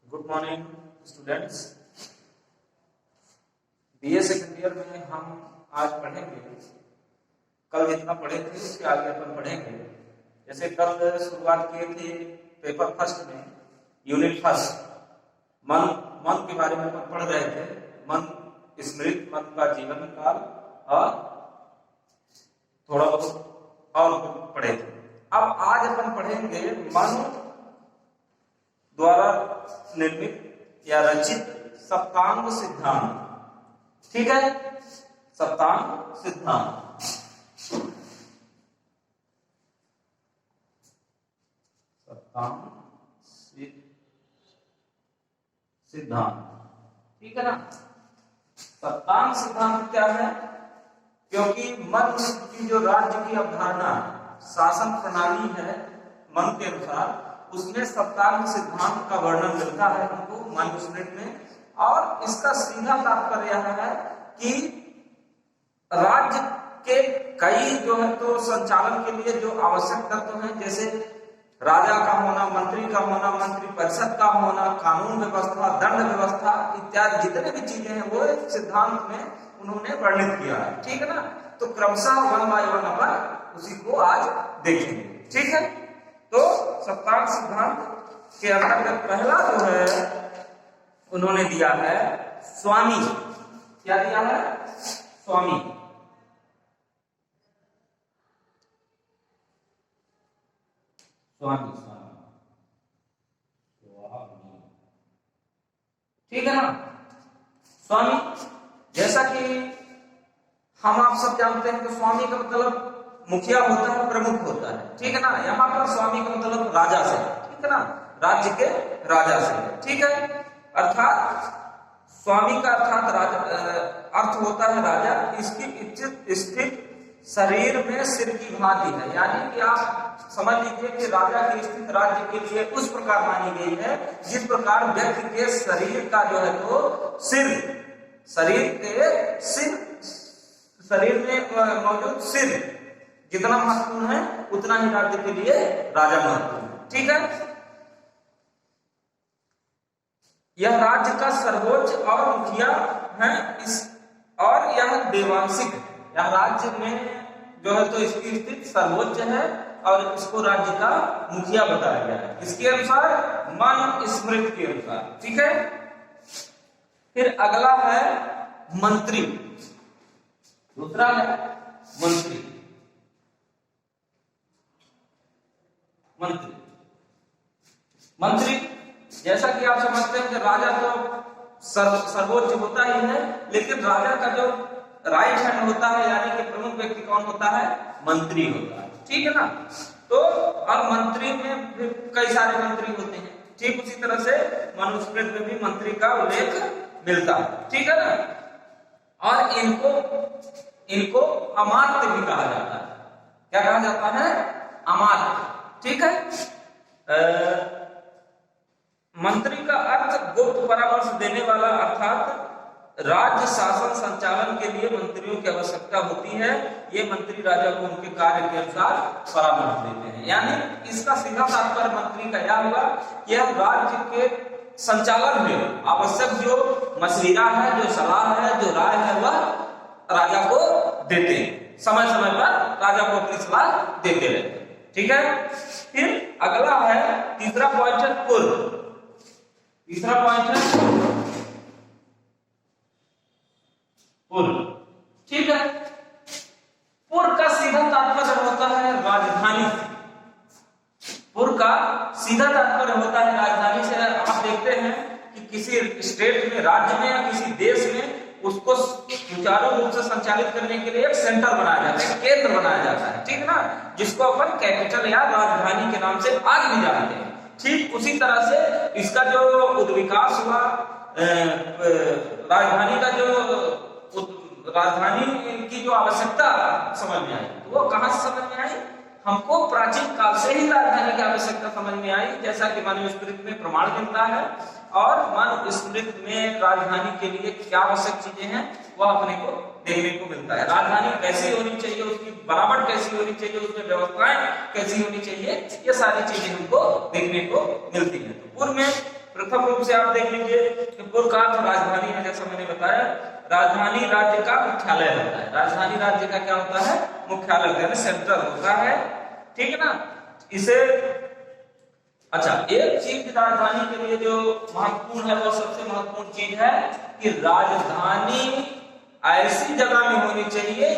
Good morning students. BA second year में हम आज पढ़ेंगे, कल जितना पढ़े थे उसके आगे अपन पढ़ेंगे। जैसे कल शुरुआत किए थे पेपर फर्स्ट में, यूनिट फर्स्ट मन के बारे में अपन पढ़ रहे थे। मन स्मृति, मन का जीवन काल और थोड़ा बहुत और पढ़े थे। अब आज अपन पढ़ेंगे मन द्वारा निर्मित या रचित सप्तांग सिद्धांत। ठीक है, सप्तांग सिद्धांत। सप्तांग सिद्धांत, ठीक है ना। सप्तांग सिद्धांत क्या है? क्योंकि मन की जो राज्य की अवधारणा, शासन प्रणाली है मन के अनुसार, उसमें सप्तांग सिद्धांत का वर्णन मिलता है हमको मनुस्मृति में। और इसका सीधा तात्पर्य यह है कि राज्य के कई जो है तो संचालन के लिए जो आवश्यक तत्व हैं, जैसे राजा का होना, मंत्री का होना, मंत्री परिषद का होना, कानून व्यवस्था, दंड व्यवस्था इत्यादि जितने भी चीजें हैं वो सिद्धांत में उन्होंने वर्णित किया है। ठीक है ना। तो क्रमशः वन बाय वन अपन उसी को आज देखेंगे। ठीक है। तो सप्तांग सिद्धांत के अंतर्गत पहला जो है उन्होंने दिया है स्वामी। क्या दिया है? स्वामी। स्वामी स्वामी ठीक है ना। स्वामी, जैसा कि हम आप सब जानते हैं कि स्वामी का मतलब मुखिया होता है, प्रमुख होता है। ठीक है ना। यहाँ पर स्वामी का मतलब राजा से, ठीक है ना, राज्य के राजा से। ठीक है। अर्थात स्वामी का अर्थात अर्थ होता है राजा। इसकी इच्छित स्थित शरीर में सिर की भांति है। यानी कि आप समझ लीजिए कि राजा की स्थित राज्य के लिए उस प्रकार मानी गई है जिस प्रकार व्यक्ति के शरीर का जो है तो सिर, शरीर में मौजूद सिर जितना महत्वपूर्ण है उतना ही राज्य के लिए राजा महत्वपूर्ण है। ठीक है। यह राज्य का सर्वोच्च और मुखिया है। और यह देवांशिक है। यह राज्य में जो है तो इसकी स्थिति सर्वोच्च है और इसको राज्य का मुखिया बताया गया है। इसके अनुसार मन स्मृति के अनुसार। ठीक है। फिर अगला है मंत्री। दूसरा है मंत्री। मंत्री जैसा कि आप समझते हैं कि राजा तो सर्वोच्च होता ही है, लेकिन राजा का जो राइट हैंड होता है यानी कि प्रमुख व्यक्ति कौन होता है? मंत्री होता है। ठीक है ना। तो अब मंत्री में भी कई सारे मंत्री होते हैं। ठीक उसी तरह से मनुस्मृति में भी मंत्री का उल्लेख मिलता है। ठीक है ना। और इनको अमात्य भी कहा जाता है। क्या कहा जाता है? अमात्य। ठीक है। मंत्री का अर्थ गुप्त परामर्श देने वाला, अर्थात राज्य शासन संचालन के लिए मंत्रियों की आवश्यकता होती है। ये मंत्री राजा को उनके कार्य के अनुसार परामर्श देते हैं। यानी इसका सीधा तात्पर्य मंत्री का यह हुआ कि यह राज्य के संचालन में आवश्यक जो मशविरा है, जो सलाह है, जो राय है, वह राजा को देते हैं। समय समय पर राजा को अपनी सलाह देते रहते हैं। ठीक है। फिर अगला है तीसरा पॉइंट है पूर्व। तीसरा पॉइंट है पूर्व। ठीक है। पूर्व का सीधा तात्पर्य होता है राजधानी से। पूर्व का सीधा तात्पर्य होता है राजधानी से। आप देखते हैं कि किसी स्टेट में, राज्य में या किसी देश में उसको सुचारू रूप से संचालित करने के लिए एक सेंटर बनाया जाता है, केंद्र बनाया जाता है। ठीक ना। जिसको अपन कैपिटल या राजधानी के नाम से आज भी जानते हैं। ठीक उसी तरह से इसका जो उद्विकास हुआ, राजधानी की जो आवश्यकता समझ में आई, तो वो कहां से समझ में आई? हमको प्राचीन काल से ही राजधानी की आवश्यकता समझ में आई, जैसा कि मनुस्मृति में प्रमाण मिलता है। और मनुस्मृति में राजधानी के लिए क्या आवश्यक चीजें हैं वह अपने को देखने को मिलता है। राजधानी कैसी होनी चाहिए, उसकी बनावट कैसी होनी चाहिए, उसमें व्यवस्थाएं कैसी होनी चाहिए, ये सारी चीजें हमको देखने को मिलती है। तो पूर्व में प्रथम रूप से आप देख लीजिए कि पुर का अर्थ राजधानी है, जैसा मैंने बताया। राजधानी राज्य का मुख्यालय होता है। राजधानी राज्य का क्या होता है? मुख्यालय होता है, सेंट्रल होता है, ठीक है ना। इसे अच्छा, एक चीज राजधानी के लिए जो महत्वपूर्ण है, वो सबसे महत्वपूर्ण चीज है कि राजधानी ऐसी जगह में होनी चाहिए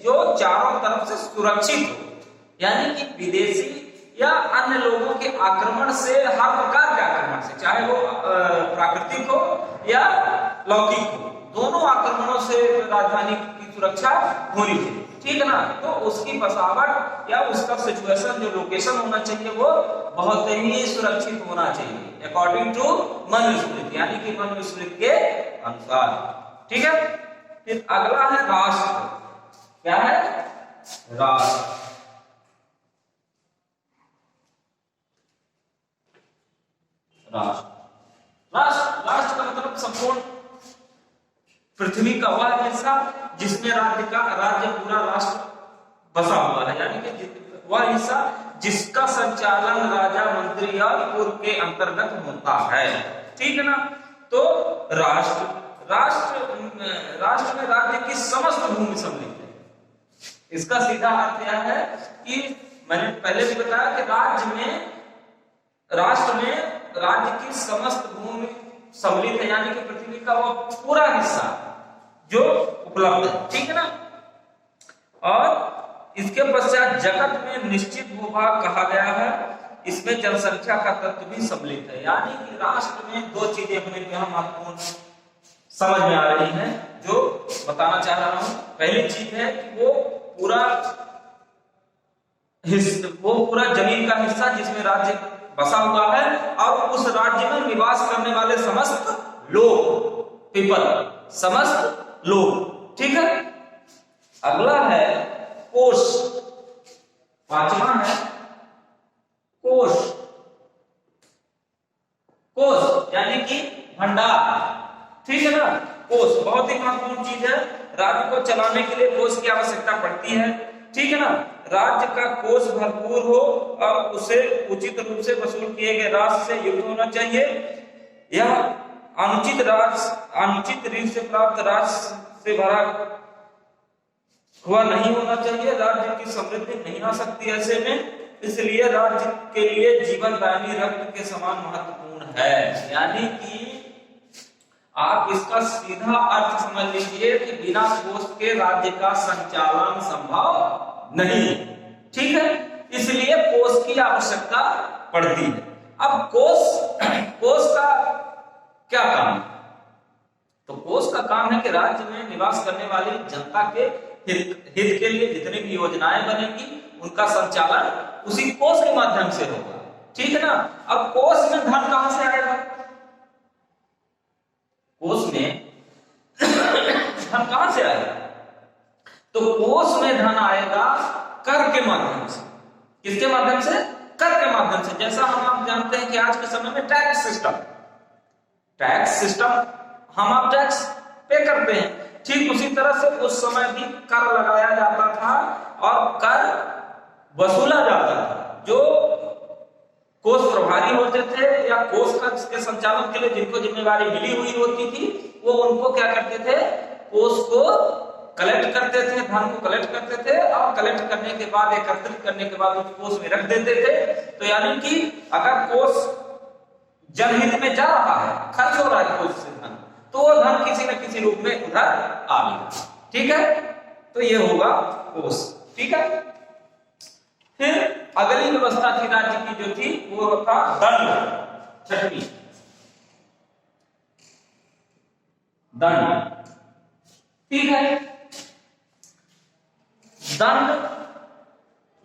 जो चारों तरफ से सुरक्षित हो, यानी कि विदेशी या अन्य लोगों के आक्रमण से, हर प्रकार के आक्रमण से, चाहे वो प्राकृतिक हो या लौकिक हो, दोनों आक्रमणों से राजधानी की सुरक्षा होनी चाहिए, ठीक है ना। तो उसकी बसावट या उसका सिचुएशन, जो लोकेशन होना चाहिए, वो बहुत ही सुरक्षित होना चाहिए अकॉर्डिंग टू मनुस्मृति, यानी कि मनुस्मृति के अनुसार, ठीक है। फिर अगला है राष्ट्र। क्या है? राष्ट्र। राष्ट्र का मतलब संपूर्ण पृथ्वी का वह हिस्सा जिसमें राज्य पूरा राष्ट्र बसा हुआ है, यानी कि वह हिस्सा जिसका संचालन राजा, मंत्री और पूर्व के अंतर्गत होता है, ठीक है ना। तो राष्ट्र में राज्य की समस्त भूमि सम्मिलित है। इसका सीधा अर्थ यह है कि मैंने पहले भी बताया कि राष्ट्र में राज्य की समस्त भूमि सम्मिलित है, यानी कि पृथ्वी का वो पूरा हिस्सा जो उपलब्ध है, ठीक है ना। और इसके पश्चात जगत में निश्चित भूभाग कहा गया है, इसमें जनसंख्या का तत्व भी सम्मिलित है, यानी कि राष्ट्र में दो चीजें अपने यहाँ महत्वपूर्ण समझ में आ रही हैं, जो बताना चाह रहा हूं। पहली चीज है कि वो पूरा जमीन का हिस्सा जिसमें राज्य बसा हुआ है, और उस राज्य में निवास करने वाले समस्त लोग, पीपल, समस्त लोग, ठीक है। अगला है कोश। पांचवा है कोश। कोश यानी कि भंडार, ठीक है ना। कोष बहुत ही महत्वपूर्ण चीज है। राज्य को चलाने के लिए कोष की आवश्यकता पड़ती है, ठीक है ना। राज्य का कोष भरपूर हो और उसे उचित रूप से वसूल किए गए राशि से युक्त होना चाहिए। यह अनुचित रीत से प्राप्त राशि से भरा हुआ नहीं होना चाहिए। राज्य की समृद्धि नहीं आ सकती ऐसे में, इसलिए राज्य के लिए जीवनदायिनी रक्त के समान महत्वपूर्ण है। यानी कि आप इसका सीधा अर्थ समझ लीजिए कि बिना कोष के राज्य का संचालन संभव नहीं, ठीक है। इसलिए कोष की आवश्यकता पड़ती है। अब कोष का क्या काम है? तो कोष का काम है कि राज्य में निवास करने वाली जनता के हित के लिए जितनी भी योजनाएं बनेंगी उनका संचालन उसी कोष के माध्यम से होगा, ठीक है ना। अब कोष में धन कहां से आएगा? कोष में धन कहां से आएगा? तो कोष में धन आएगा कर के माध्यम से। किसके माध्यम से? कर के माध्यम से। जैसा हम आप जानते हैं कि आज के समय में टैक्स सिस्टम हम आप टैक्स पे करते हैं, ठीक उसी तरह से उस समय भी कर लगाया जाता था और कर वसूला जाता था। जो कोष प्रभारी होते थे या कोष के संचालन के लिए जिनको जिम्मेवारी मिली हुई होती थी, वो उनको क्या करते थे? कोष को कलेक्ट करते थे, धन को कलेक्ट करते थे और कलेक्ट करने के बाद, एकत्रित करने के बाद उस कोष में रख देते थे। तो यानी कि अगर कोष जनहित में जा रहा है, खर्च हो रहा है कोष से धन, तो वो धन किसी न किसी रूप में उधर आएगा, ठीक है। तो ये होगा कोष, ठीक है। फिर अगली व्यवस्था थी राज्य की जो थी वो था दंड। छठवीं दंड, ठीक है। दंड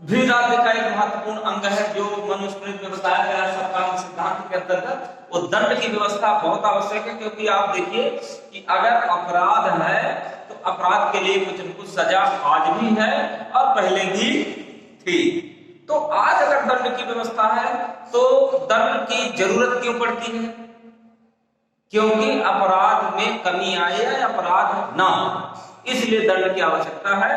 भी राज्य का एक महत्वपूर्ण अंग है जो मनुस्मृति में बताया गया सत्तावन सिद्धांत के अंतर्गत। वो दंड की व्यवस्था बहुत आवश्यक है, क्योंकि आप देखिए कि अगर अपराध है तो अपराध के लिए कुछ न कुछ सजा आज भी है और पहले भी थी। तो आज अगर दंड की व्यवस्था है तो दंड की जरूरत क्यों पड़ती है? क्योंकि अपराध में कमी आए या अपराध ना हो, इसलिए दंड की आवश्यकता है।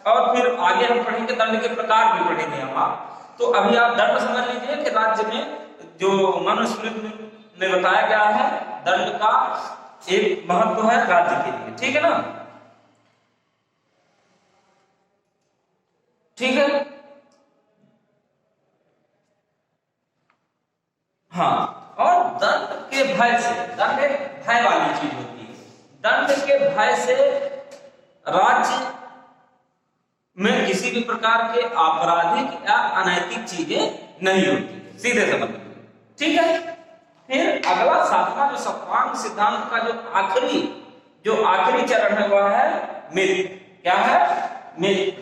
और फिर आगे हम पढ़ेंगे, दंड के प्रकार भी पढ़ेंगे हम आप। तो अभी आप दंड समझ लीजिए कि राज्य में जो मनुस्मृति में बताया गया है दंड का एक महत्व है राज्य के लिए, ठीक है ना। ठीक है, हाँ। और दंड के भय से, दंड एक भय वाली चीज होती है, दंड के भय से राज्य में किसी भी प्रकार के आपराधिक या अनैतिक चीजें नहीं होती, सीधे समझ लीजिए, ठीक है। फिर अगला 7वां जो सप्तांग सिद्धांत का जो आखिरी चरण है वह है मित्र। क्या है? मित्र।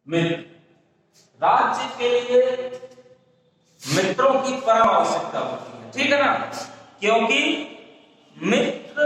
मित्र, राज्य के लिए मित्रों की परम आवश्यकता होती है, ठीक है ना, क्योंकि मित्र